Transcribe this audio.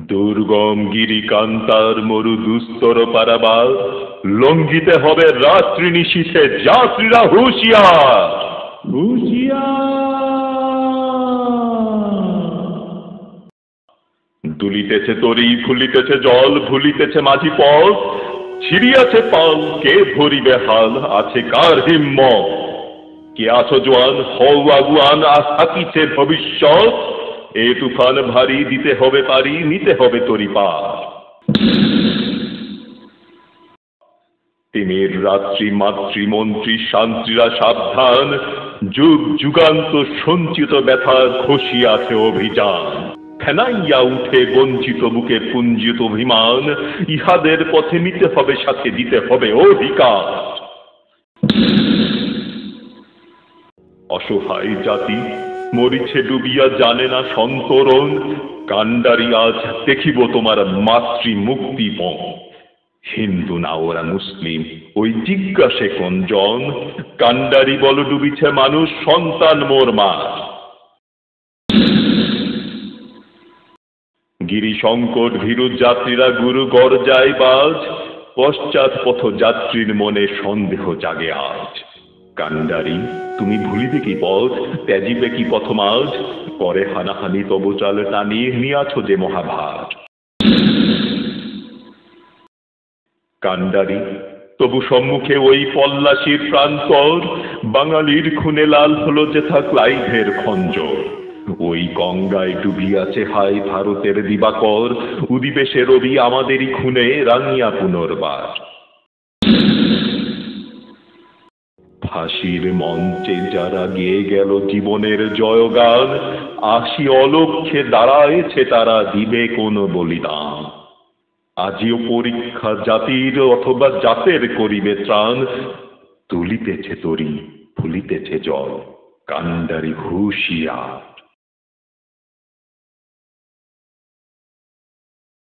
দুর্গম গিরিকান্তার মরু দুস্তর পারাবার, লঙ্ঘিতে হবে রাত্রি নিশীথে যাত্রীরা হুঁশিয়ার। দুলিতেছে তরি, ফুলিতেছে জল, ভুলিতেছে মাঝি পথ, ছিড়িয়াছে পাল, কে ধরিবে হাল, আছে কার হিম্মত? কে আছো জোয়ান, হও আগুয়ান, থাকিছে ভবিষ্যৎ। এ তুফান ভারী, দিতে হবে পারি, নিতে হবে তরি পার। তিমির রাত্রি মাতৃমন্ত্রী শান্তিরা সাবধান, যুগ যুগান্ত সঞ্চিত ব্যথা খসিয়াছে অভিযান। ফেনাইয়া উঠে বঞ্চিত বুকে পুঞ্জিত অভিমান, ইহাদের পথে নিতে হবে সাথে, দিতে হবে অধিকার। অসহায় জাতি মরিছে ডুবিয়া, জানে না সন্তরণ। কান্ডারি আজ দেখিব তোমার মাতৃ মুক্তিপণ। হিন্দু না ওরা মুসলিম, ওই জিজ্ঞাসে কোন জন? কান্ডারি বল ডুবিছে মানুষ, সন্তান মোর মা। গিরি সংকট ভীরু যাত্রীরা গুরু গর্জায় বাজ, পশ্চাৎ পথ যাত্রীর মনে সন্দেহ জাগে আজ। কান্ডারি তুমি ভুলিবে কি পথ, ত্যাজিবে কি পথ মাঝ? পরে হানাহানি তবু চাল টানি, নিয়াছ যে মহাভার। কান্ডারি তবু সম্মুখে ওই পল্লাশির প্রান্তর, বাঙালির খুনে লাল হলো যেথা ক্লাইভের খঞ্জর। ওই গঙ্গায় ডুবিয়াছে হায় ভারতের দিবাকর, উদিবে সে রবি আমাদেরই খুনে রাঙিয়া পুনর্বার। ফাঁসির মঞ্চে যারা গেয়ে গেল জীবনের জয়গান, আসি অলক্ষ্যে দাঁড়ায়েছে তারা, দিবে কোন বলিদান। আজিও পরীক্ষা জাতির অথবা জাতের করিবে ত্রাণ, তুলিতেছে তরি, ফুলিতেছে জল, কান্ডারি হুঁশিয়ার।